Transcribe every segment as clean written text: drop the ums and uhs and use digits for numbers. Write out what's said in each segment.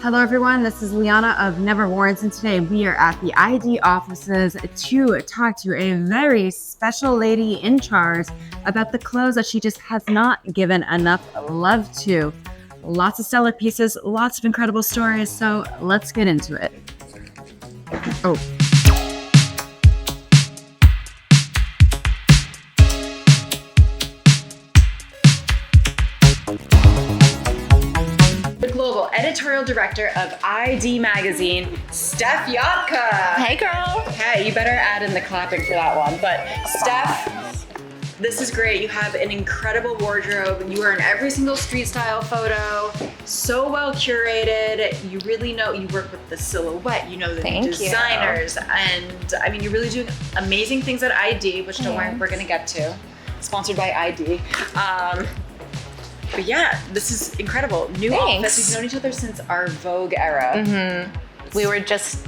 Hello everyone, this is Liana of NEVERWORNS, and today we are at the ID offices to talk to a very special lady in charge about the clothes that she just has not given enough love to. Lots of stellar pieces, lots of incredible stories, so let's get into it. Oh. Global Editorial Director of ID Magazine, Steff Yotka. Hey girl. Hey, you better add in the clapping for that one. But Steph, this is great. You have an incredible wardrobe. You are in every single street style photo. So well curated. You really know, you work with the silhouette, you know the designers. And I mean, you're really doing amazing things at ID, which don't worry, we're gonna get to. Sponsored by ID. But yeah, this is incredible. New outfits. We've known each other since our Vogue era. Mm-hmm. We were just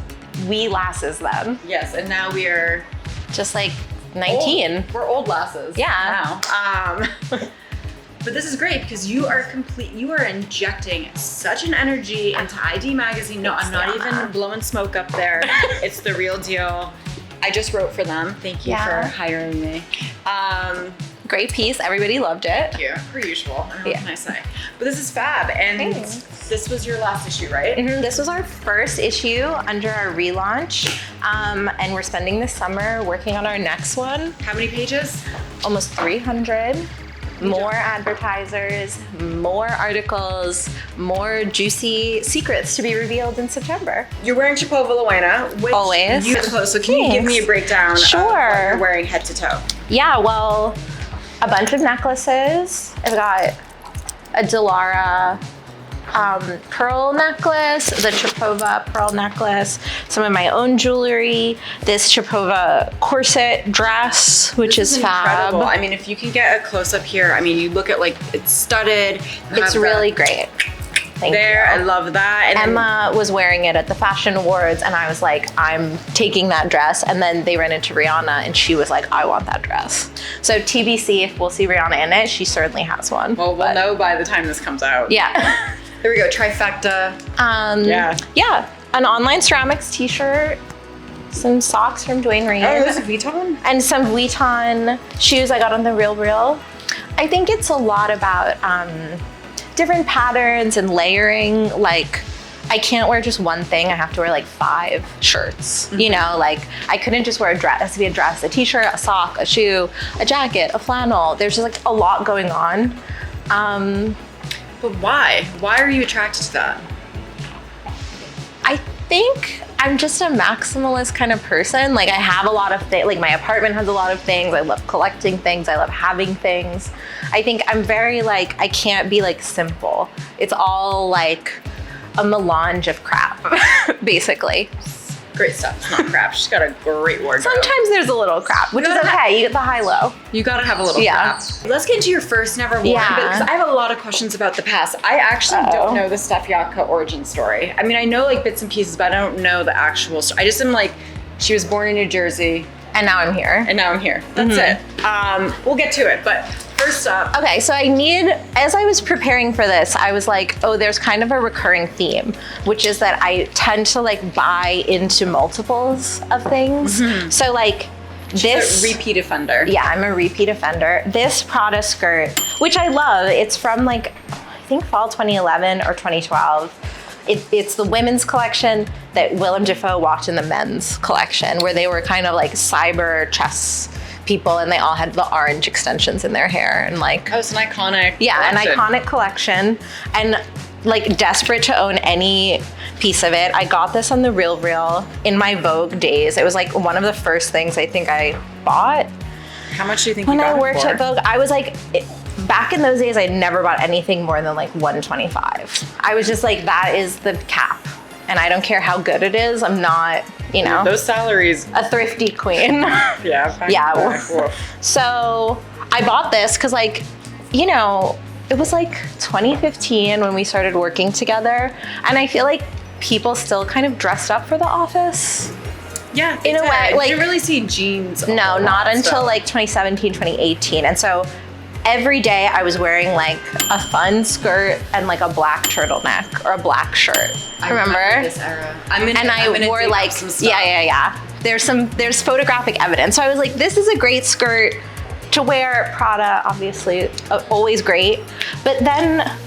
wee lasses then. Yes, and now we are just like 19. Old. We're old lasses. Yeah. Now. But this is great because you are injecting such an energy into ID Magazine. No, I'm not even blowing smoke up there. It's the real deal. I just wrote for them. Thank you for hiring me. Great piece. Everybody loved it. Thank you. Per usual. What can I say? But this is fab. And this was your last issue, right? Mm-hmm. This was our first issue under our relaunch. And we're spending the summer working on our next one. How many pages? Almost 300. More advertisers, more articles, more juicy secrets to be revealed in September. You're wearing Chopova Lowena, which always. So can you give me a breakdown of what you're wearing head to toe? Yeah, well, a bunch of necklaces. I've got a Delara pearl necklace, the Chopova pearl necklace, some of my own jewelry, this Chopova corset dress, which is fab. Incredible. I mean, if you can get a close up here, I mean, you look at like, it's studded. It's really great. Thank you. I love that. And Emma was wearing it at the Fashion Awards, and I was like, I'm taking that dress. And then they ran into Rihanna, and she was like, I want that dress. So TBC, if we'll see Rihanna in it, she certainly has one. Well, we'll know by the time this comes out. Yeah. There we go, trifecta. Yeah, an online ceramics t-shirt, some socks from Dwayne Reed. Oh, this is Vuitton? And some Vuitton shoes I got on the Real. I think it's a lot about different patterns and layering. Like, I can't wear just one thing. I have to wear like 5 shirts. Mm-hmm. You know, like I couldn't just wear a dress. It has to be a dress, a t-shirt, a sock, a shoe, a jacket, a flannel. There's just like a lot going on. But why? Why are you attracted to that? I think I'm just a maximalist kind of person. Like I have a lot of things, like my apartment has a lot of things. I love collecting things. I love having things. I think I'm very like, I can't be like simple. It's all like a melange of crap, basically. Great stuff. It's not crap. She's got a great wardrobe. Sometimes there's a little crap, which is okay. You get the high-low. You gotta have a little crap. Let's get into your first Never Worn, because I have a lot of questions about the past. I actually don't know the Steff Yotka origin story. I mean, I know like bits and pieces, but I don't know the actual story. I just am like, she was born in New Jersey. And now I'm here. That's it. We'll get to it, but first up. Okay, so as I was preparing for this, I was like, oh, there's kind of a recurring theme, which is that I tend to like buy into multiples of things. Mm-hmm. So like She's a repeat offender. Yeah, I'm a repeat offender. This Prada skirt, which I love, it's from like, I think fall 2011 or 2012. It's the women's collection that Willem Dafoe walked in the men's collection, where they were kind of like cyber chess people, and they all had the orange extensions in their hair, and like, oh, it's an iconic an iconic collection, and like desperate to own any piece of it. I got this on the Real in my Vogue days. It was like one of the first things I think I bought. How much do you think when I worked at Vogue? I was like, back in those days, I never bought anything more than like $125. I was just like, that is the cap. And I don't care how good it is. I'm not, you know. Those salaries. A thrifty queen. Yeah. So I bought this because like, you know, it was like 2015 when we started working together. And I feel like people still kind of dressed up for the office. Yeah, in a way. Like, you didn't really see jeans. No, not until like 2017, 2018. And so every day I was wearing like a fun skirt and like a black turtleneck or a black shirt. Remember this era? I wore like, some stuff. yeah. There's photographic evidence. So I was like, this is a great skirt to wear. Prada, obviously, always great. But then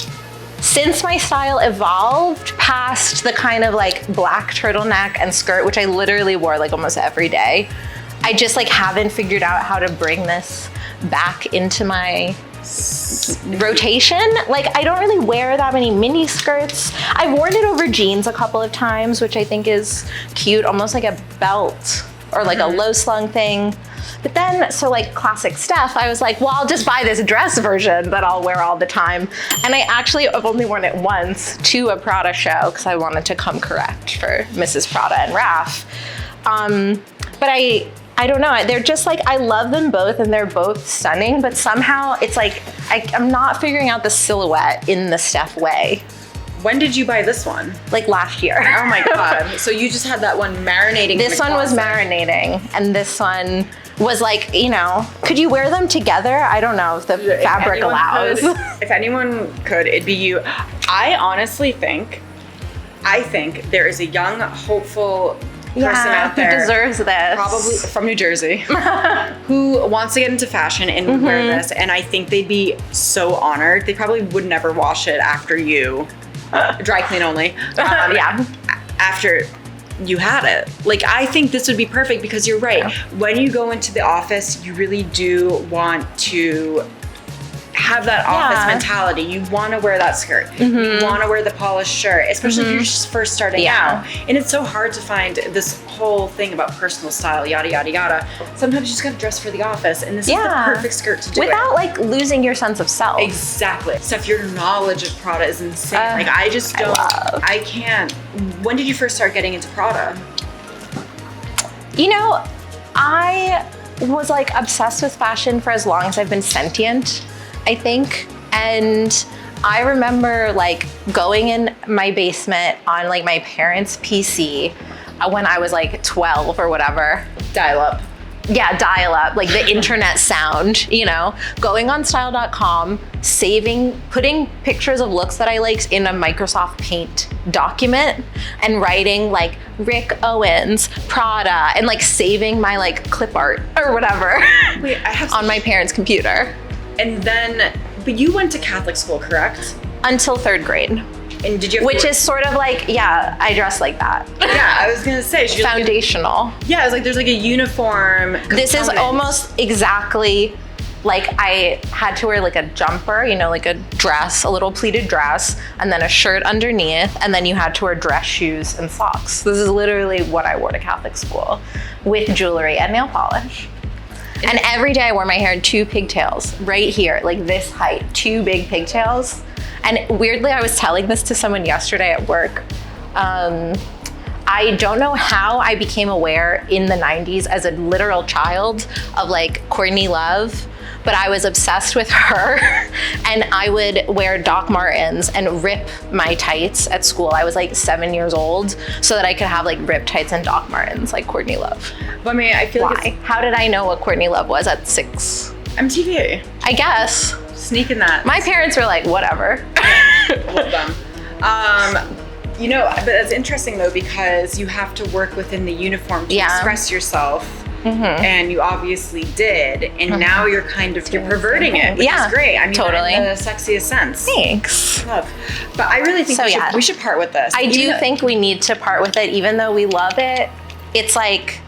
since my style evolved past the kind of like black turtleneck and skirt, which I literally wore like almost every day, I just like haven't figured out how to bring this back into my rotation. Like I don't really wear that many mini skirts. I've worn it over jeans a couple of times, which I think is cute, almost like a belt or like a low slung thing. But then, so like classic Steph, I was like, well, I'll just buy this dress version that I'll wear all the time. And I've only worn it once to a Prada show because I wanted to come correct for Mrs. Prada and Raf. But I don't know, they're just like, I love them both and they're both stunning, but somehow it's like, I'm not figuring out the silhouette in the Steph way. When did you buy this one? Like last year. Oh my God. So you just had that one marinating. This one was marinating and this one was like, you know, could you wear them together? I don't know if the fabric allows. If anyone could, it'd be you. I honestly think there is a young, hopeful person out there who deserves this, probably from New Jersey, who wants to get into fashion and wear this, and I think they'd be so honored. They probably would never wash it after you, dry clean only. After you had it. Like, I think this would be perfect because you're right. Yeah. When you go into the office, you really do want to have that office mentality. You want to wear that skirt. You want to wear the polished shirt, especially if you're just first starting out. And it's so hard to find this whole thing about personal style, yada, yada, yada. Sometimes you just got to dress for the office, and this is the perfect skirt to do without like losing your sense of self. Exactly. Steph, your knowledge of Prada is insane. Like, I just don't, I can't. When did you first start getting into Prada? You know, I was like obsessed with fashion for as long as I've been sentient, I think. And I remember like going in my basement on like my parents' PC when I was like 12 or whatever. Dial up. Yeah, dial up, like the internet sound, you know, going on style.com, putting pictures of looks that I liked in a Microsoft Paint document and writing like Rick Owens, Prada, and like saving my like clip art or whatever. Wait, I have on my parents' computer. And then, but you went to Catholic school, correct? Until 3rd grade. And did you? Which is sort of like, yeah, I dress like that. Yeah, I was gonna say. Foundational. Yeah, it's like there's like a uniform component. This is almost exactly like I had to wear like a jumper, you know, like a dress, a little pleated dress, and then a shirt underneath, and then you had to wear dress shoes and socks. This is literally what I wore to Catholic school with jewelry and nail polish. And every day I wore my hair in 2 pigtails right here, like this height, 2 big pigtails. And weirdly, I was telling this to someone yesterday at work. I don't know how I became aware in the 90s as a literal child of like Courtney Love, but I was obsessed with her. And I would wear Doc Martens and rip my tights at school. I was like 7 years old so that I could have like ripped tights and Doc Martens like Courtney Love. But I mean, I feel like how did I know what Courtney Love was at 6? MTV. I guess. Sneaking that. My parents were like, whatever. Love them. You know, but that's interesting though, because you have to work within the uniform to express yourself. And you obviously did, and now you're kind of perverting it, which is great. I mean, totally. in the sexiest sense. Thanks. Love. But I really think we should part with this. I do think we need to part with it, even though we love it. It's like,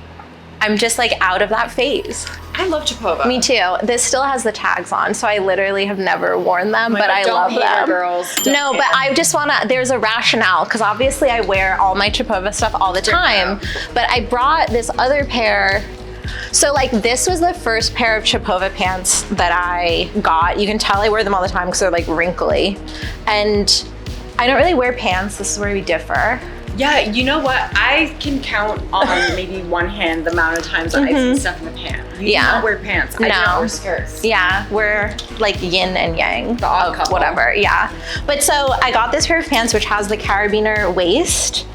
I'm just like out of that phase. I love Chopova. Me too. This still has the tags on, so I literally have never worn them, but I love them. Don't hate girls. No, but I just wanna, there's a rationale, because obviously I wear all my Chopova stuff all the time, but I brought this other pair. So like this was the first pair of Chopova pants that I got. You can tell I wear them all the time because they're like wrinkly. And I don't really wear pants. This is where we differ. Yeah, you know what? I can count on maybe one hand the amount of times I've seen stuff in the pants. You do not wear pants. I do not wear skirts. Yeah, we're like yin and yang. The odd couple. Whatever, yeah. But so I got this pair of pants which has the carabiner waist.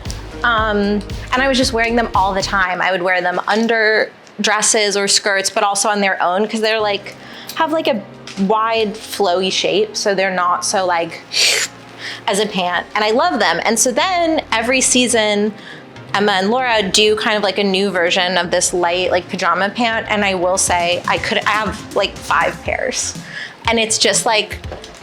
And I was just wearing them all the time. I would wear them under dresses or skirts, but also on their own because they're like, have like a wide flowy shape, so they're not so like as a pant, and I love them. And so then every season, Emma and Laura do kind of like a new version of this light like pajama pant, and I will say I have like 5 pairs, and it's just like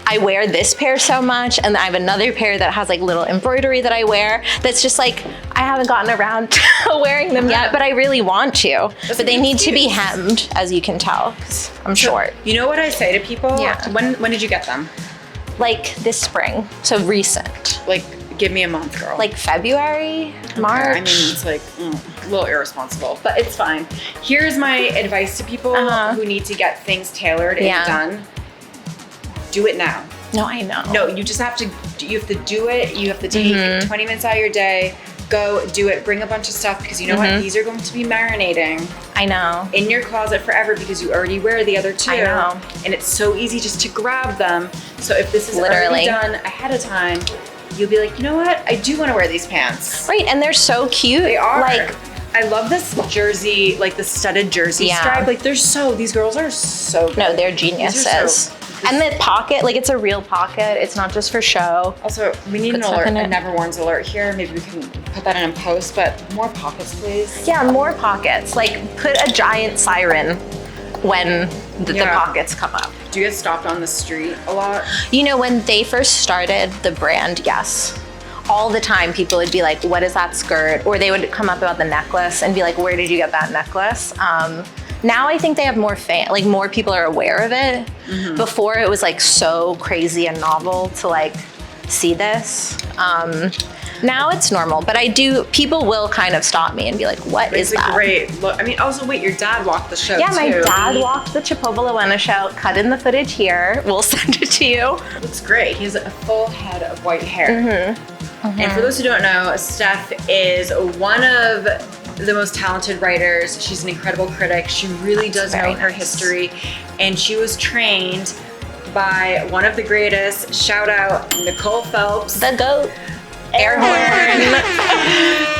I wear this pair so much, and I have another pair that has like little embroidery that I wear that's just like I haven't gotten around to wearing them yet, but I really want to. But they need to be hemmed, as you can tell, 'cause I'm short. You know what I say to people? Yeah. When did you get them? Like this spring, so recent. Like, give me a month, girl. Like February, March. I mean, it's like a little irresponsible, but it's fine. Here's my advice to people who need to get things tailored and done. Do it now. No, I know. No, you just have to do it. You have to take 20 minutes out of your day, go do it, bring a bunch of stuff, because you know what? These are going to be marinating. I know. In your closet forever, because you already wear the other 2. I know. And it's so easy just to grab them. So if this is already done ahead of time, you'll be like, you know what? I do want to wear these pants. Right, and they're so cute. They are. Like, I love this jersey, like the studded jersey stripe. Like these girls are so good. No, they're geniuses. And the pocket, like it's a real pocket. It's not just for show. Also, we need an alert, a NEVERWORNS alert here. Maybe we can put that in a post, but more pockets, please. Yeah, more pockets. Like put a giant siren when the pockets come up. Do you get stopped on the street a lot? You know, when they first started the brand, yes. All the time people would be like, what is that skirt? Or they would come up about the necklace and be like, where did you get that necklace? Now I think they have more more people are aware of it. Before it was like so crazy and novel to like see this. Now it's normal, but people will kind of stop me and be like, what is that? Great look. I mean, also wait, your dad walked the show Yeah, too. my dad walked the Chopova Lowena show, cut in the footage here. We'll send it to you. Looks great. He has a full head of white hair. And for those who don't know, Steph is one of the most talented writers. She's an incredible critic. She really does know her history. And she was trained by one of the greatest. Shout out Nicole Phelps. The GOAT. Air horn.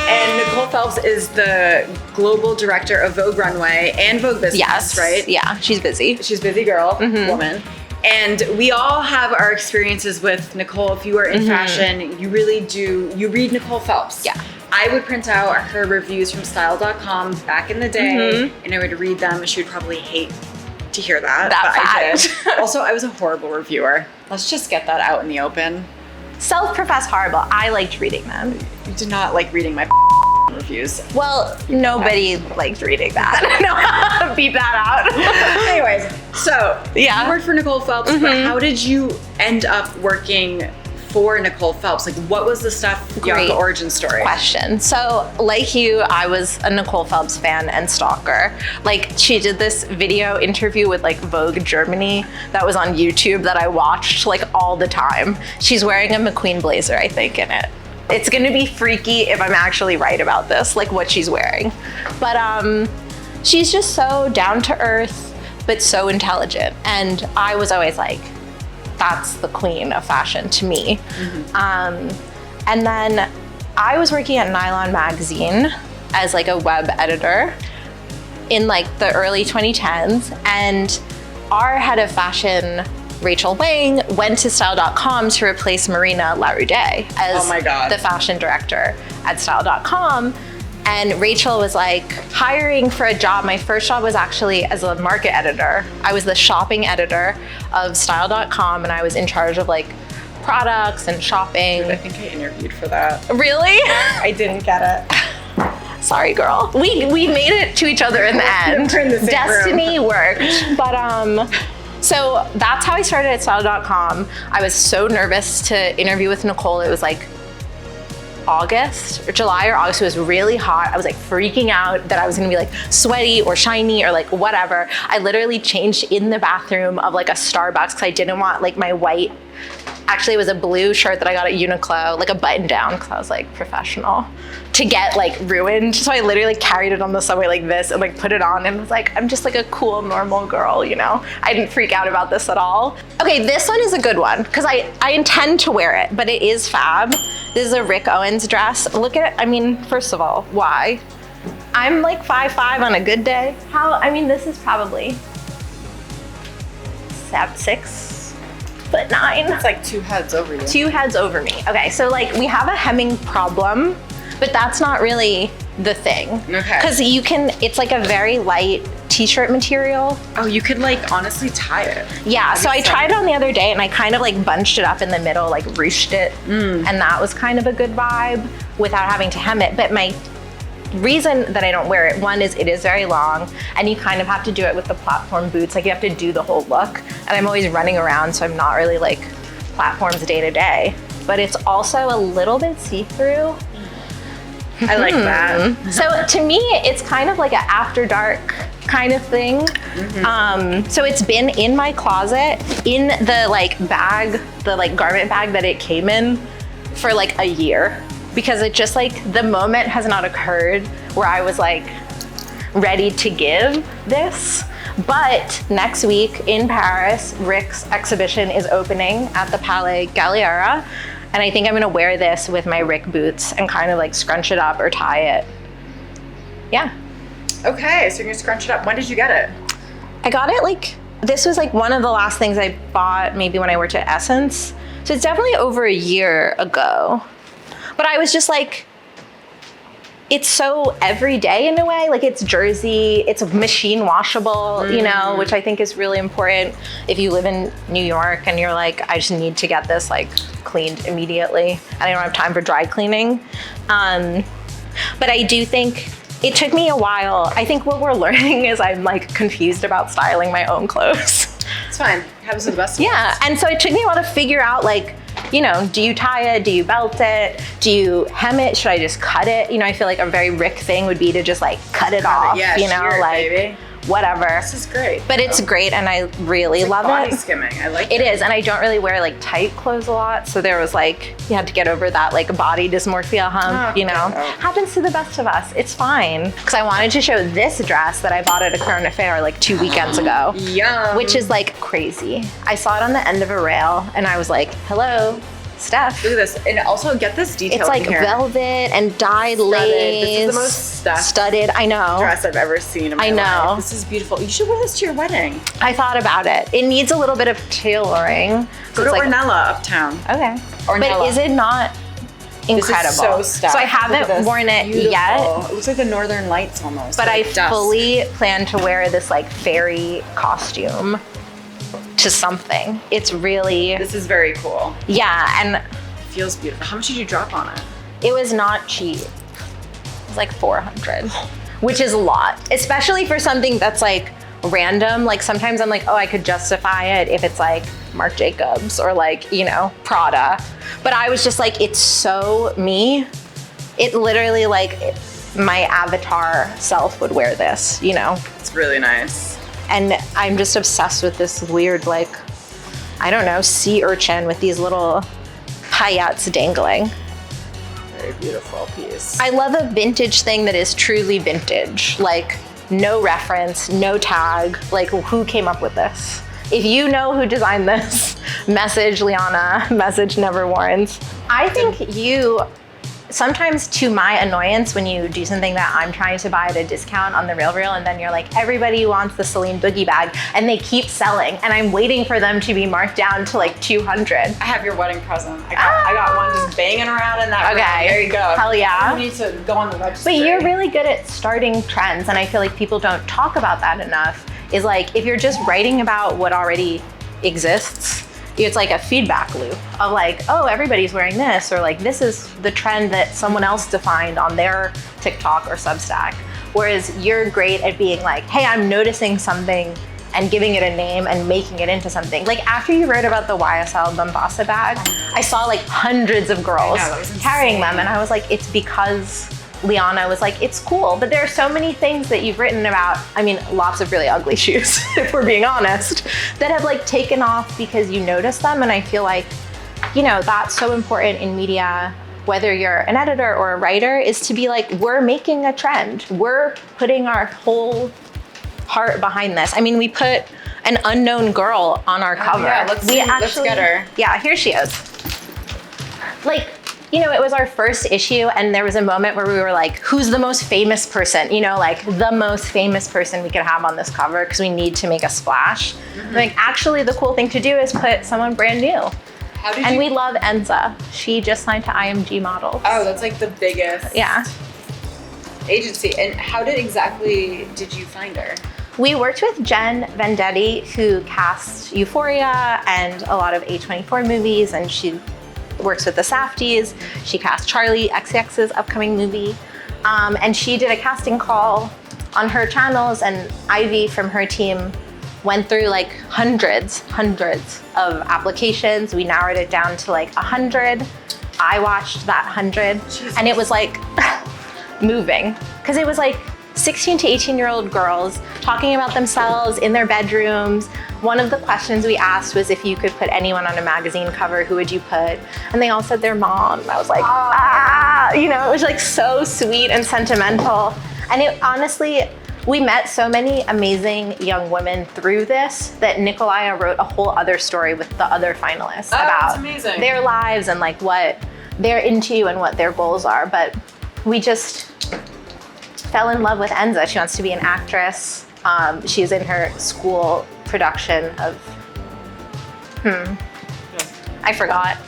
And Nicole Phelps is the Global Director of Vogue Runway and Vogue Business, right? Yeah, she's busy. She's a busy girl, woman. And we all have our experiences with Nicole. If you are in fashion, you really do, you read Nicole Phelps. Yeah. I would print out her reviews from style.com back in the day, and I would read them. She would probably hate to hear that, but I did. Also, I was a horrible reviewer. Let's just get that out in the open. Self-professed horrible. I liked reading them. You did not like reading my reviews. Well, nobody liked reading that. No, beep that out. Anyways, so you worked for Nicole Phelps, but how did you end up working for Nicole Phelps? Like, what was the Steff Yotka origin story? Question. So, like you, I was a Nicole Phelps fan and stalker. Like, she did this video interview with like Vogue Germany that was on YouTube that I watched like all the time. She's wearing a McQueen blazer, I think, in it. It's gonna be freaky if I'm actually right about this, like what she's wearing. But she's just so down to earth, but so intelligent. And I was always like, that's the queen of fashion to me. And then I was working at Nylon magazine as like a web editor in like the early 2010s. And our head of fashion, Rachel Wang, went to style.com to replace Marina Laroudet as the fashion director at style.com. And Rachel was like hiring for a job. My first job was actually as a market editor. I was the shopping editor of style.com, and I was in charge of like products and shopping. Dude, I think I interviewed for that. Really? I didn't get it. Sorry, girl. We made it to each other in the end. We're in the same Destiny room. worked. But so that's how I started at style.com. I was so nervous to interview with Nicole. It was like August or July or August. It was really hot. I was like freaking out that I was gonna be like sweaty or shiny or like whatever. I literally changed in the bathroom of like a Starbucks because I didn't want like my white, actually it was a blue shirt that I got at Uniqlo, like a button down because I was like professional, to get like ruined. So I literally carried it on the subway like this and like put it on and was like, I'm just like a cool, normal girl, you know? I didn't freak out about this at all. Okay, this one is a good one because I intend to wear it, but it is fab. This is a Rick Owens dress. Look at it. I mean, first of all, why? I'm like 5'5" on a good day. I mean, this is probably 6'9". It's like 2 heads over you. 2 heads over me. Okay, so like we have a hemming problem, but that's not really the thing. Okay. Because it's like a very light t-shirt material. Oh, you could like honestly tie it. Yeah, so I tried it on the other day and I kind of like bunched it up in the middle, like ruched it. And that was kind of a good vibe without having to hem it. But my reason that I don't wear it, one is it is very long and you kind of have to do it with the platform boots. Like you have to do the whole look. And I'm always running around, so I'm not really like platforms day to day. But it's also a little bit see-through. I like that. So to me, it's kind of like an after dark kind of thing. So it's been in my closet in the like bag, the like garment bag that it came in for like a year, because it just like the moment has not occurred where I was like ready to give this. But next week in Paris, Rick's exhibition is opening at the Palais Galliera. And I think I'm gonna wear this with my Rick boots and kind of like scrunch it up or tie it. Yeah. Okay, so you're gonna scrunch it up. When did you get it? I got it like, this was like one of the last things I bought maybe when I worked at SSENSE. So it's definitely over a year ago. But I was just like, it's so everyday in a way. Like it's jersey, it's machine washable, you know, which I think is really important if you live in New York and you're like, I just need to get this like cleaned immediately and I don't have time for dry cleaning. But I do think it took me a while. I think what we're learning is I'm like confused about styling my own clothes. It's fine. Happens to the best of us. Yeah, and so it took me a while to figure out like, you know, do you tie it? Do you belt it? Do you hem it? Should I just cut it? You know, I feel like a very Rick thing would be to just like cut it off, yeah, you know, shear it, like baby. Whatever. This is great. But it's great and I really It's like love body it. skimming. I like It is, and I don't really wear like tight clothes a lot, so there was like, you had to get over that like body dysmorphia hump, you know? Happens to the best of us, it's fine. Because I wanted to show this dress that I bought at a current affair like 2 weekends ago. Yum. Which is like crazy. I saw it on the end of a rail and I was like, hello, Steph. Look at this, and also get this detail. It's like in here. velvet and dyed Studded. lace. This is the most studded, I know. dress I've ever seen in my I know. life. This is beautiful. You should wear this to your wedding. I thought about it. It needs a little bit of tailoring. Go to Ornella uptown. Okay. Ornella. But is it not incredible? This is so Steph. So I haven't worn it Beautiful. yet. It looks like the Northern Lights almost. But like I dusk. fully plan to wear this like fairy costume to something. It's really, This is very cool. yeah, and Feels beautiful. How much did you drop on it? it was not cheap. It was like 400, which is a lot, especially for something that's like random. Like sometimes I'm like, oh, I could justify it if it's like Marc Jacobs or like, you know, Prada. But I was just like, it's so me. It literally like my avatar self would wear this, you know? It's really nice. And I'm just obsessed with this weird, like, I don't know, sea urchin with these little paillettes dangling. Very beautiful piece. I love a vintage thing that is truly vintage. Like, no reference, no tag. Like, who came up with this? If you know who designed this, message Liana, message NEVERWORNS. I think you, sometimes to my annoyance, when you do something that I'm trying to buy at a discount on the RealReal, and then you're like, everybody wants the Celine Boogie bag, and they keep selling, and I'm waiting for them to be marked down to like 200. I have your wedding present. I got one just banging around in that room. There you go. Hell yeah. You need to go on the registry. But you're really good at starting trends, and I feel like people don't talk about that enough, is like, if you're just writing about what already exists, it's like a feedback loop of like, oh, everybody's wearing this, or like, this is the trend that someone else defined on their TikTok or Substack. Whereas you're great at being like, hey, I'm noticing something and giving it a name and making it into something. Like after you wrote about the YSL Bombasa bag, I saw like hundreds of girls carrying them, and I was like, it's because Liana was like, it's cool, but there are so many things that you've written about, I mean, lots of really ugly shoes, if we're being honest, that have like taken off because you noticed them. And I feel like, you know, that's so important in media, whether you're an editor or a writer, is to be like, we're making a trend. We're putting our whole heart behind this. I mean, we put an unknown girl on our cover. Yeah, let's get her. Yeah, here she is. Like, you know, it was our first issue, and there was a moment where we were like, who's the most famous person? You know, like the most famous person we could have on this cover because we need to make a splash. Like, actually, the cool thing to do is put someone brand new. We love SSENSE. She just signed to IMG Models. Oh, that's like the biggest agency. And how did you find her? We worked with Jen Vendetti, who cast Euphoria and a lot of A24 movies, and she works with the Safdies. She cast Charlie XCX's upcoming movie. And she did a casting call on her channels, and Ivy from her team went through like hundreds of applications. We narrowed it down to like 100. I watched that 100, and it was like moving, because it was like 16 to 18-year-old girls talking about themselves in their bedrooms. One of the questions we asked was, if you could put anyone on a magazine cover, who would you put? And they all said their mom. And I was like, you know, it was like so sweet and sentimental. And it honestly, we met so many amazing young women through this that Nikolaya wrote a whole other story with the other finalists about their lives and like what they're into and what their goals are. But we just fell in love with SSENSE. She wants to be an actress. She's in her school production of, I forgot.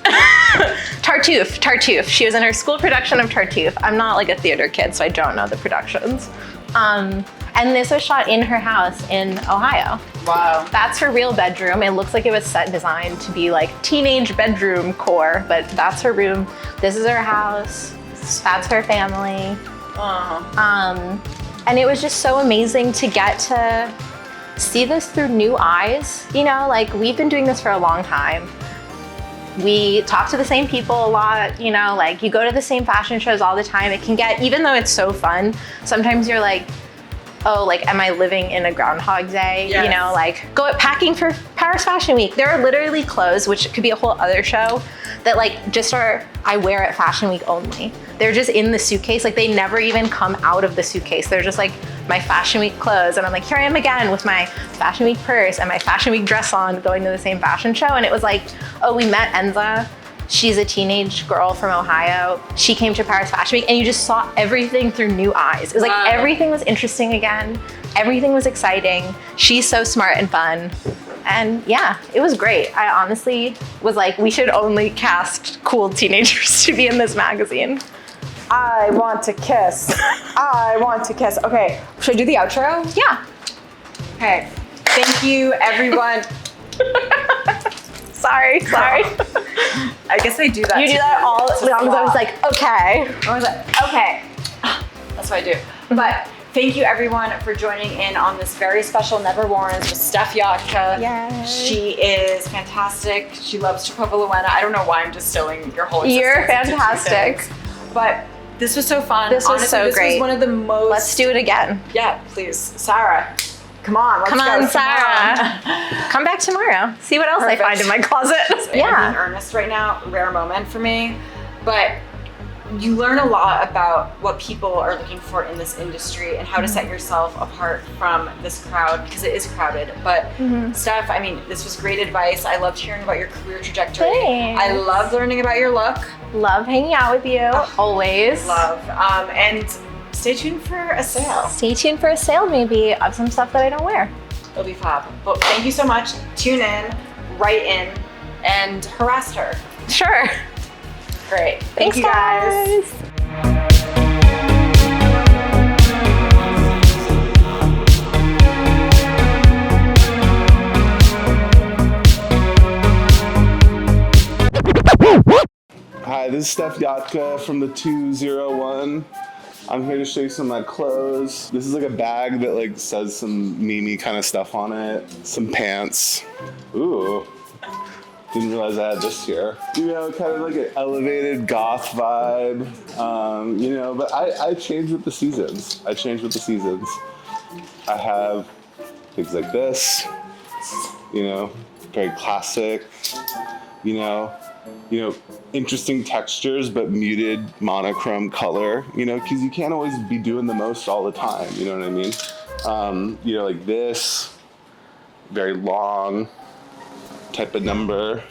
Tartuffe. She was in her school production of Tartuffe. I'm not like a theater kid, so I don't know the productions. And this was shot in her house in Ohio. Wow. That's her real bedroom. It looks like it was set designed to be like teenage bedroom core, but that's her room. This is her house. That's her family. And it was just so amazing to get to see this through new eyes. You know, like, we've been doing this for a long time. We talk to the same people a lot, you know, like you go to the same fashion shows all the time. It can get, even though it's so fun, sometimes you're like, oh, like, am I living in a Groundhog Day? Yes. You know, like, go packing for Paris Fashion Week. There are literally clothes, which could be a whole other show, that like just are, I wear at Fashion Week only. They're just in the suitcase. Like, they never even come out of the suitcase. They're just like my Fashion Week clothes. And I'm like, here I am again with my Fashion Week purse and my Fashion Week dress on, going to the same fashion show. And it was like, oh, we met SSENSE. She's a teenage girl from Ohio. She came to Paris Fashion Week, and you just saw everything through new eyes. It was like everything was interesting again. Everything was exciting. She's so smart and fun. And yeah, it was great. I honestly was like, we should only cast cool teenagers to be in this magazine. I want to kiss. I want to kiss. Okay, should I do the outro? Yeah. Okay, thank you, everyone. Sorry. I guess I do that. You do that all the time. I was like, okay. I was like, okay. That's what I do. But thank you, everyone, for joining in on this very special NEVERWORNS with Steff Yotka. Yay. She is fantastic. She loves Chopova Lowena. I don't know why I'm distilling your whole existence. You're fantastic. But this was so fun. This was so great. This was one of the most... Let's do it again. Yeah, please. Sarah, come on. Let's Come on, go. Sarah. Come back tomorrow. See what else Perfect. I find in my closet. I'm being earnest right now. Rare moment for me. But you learn a lot about what people are looking for in this industry and how to set yourself apart from this crowd, because it is crowded. But Steph, I mean, this was great advice. I loved hearing about your career trajectory. Thanks. I loved learning about your look. Love hanging out with you, always. Love. And stay tuned for a sale. Stay tuned for a sale maybe of some stuff that I don't wear. It'll be fab. But thank you so much. Tune in, write in, and harass her. Sure. Great. Thanks, you guys. Hi, this is Steff Yotka from the 201. I'm here to show you some of my clothes. This is like a bag that like says some meme kind of stuff on it. Some pants. Ooh. Didn't realize I had this here. You know, kind of like an elevated goth vibe. You know, but I change with the seasons. I have things like this, you know, very classic, you know, interesting textures, but muted monochrome color, you know, because you can't always be doing the most all the time, you know what I mean? You know, like this, very long type of number.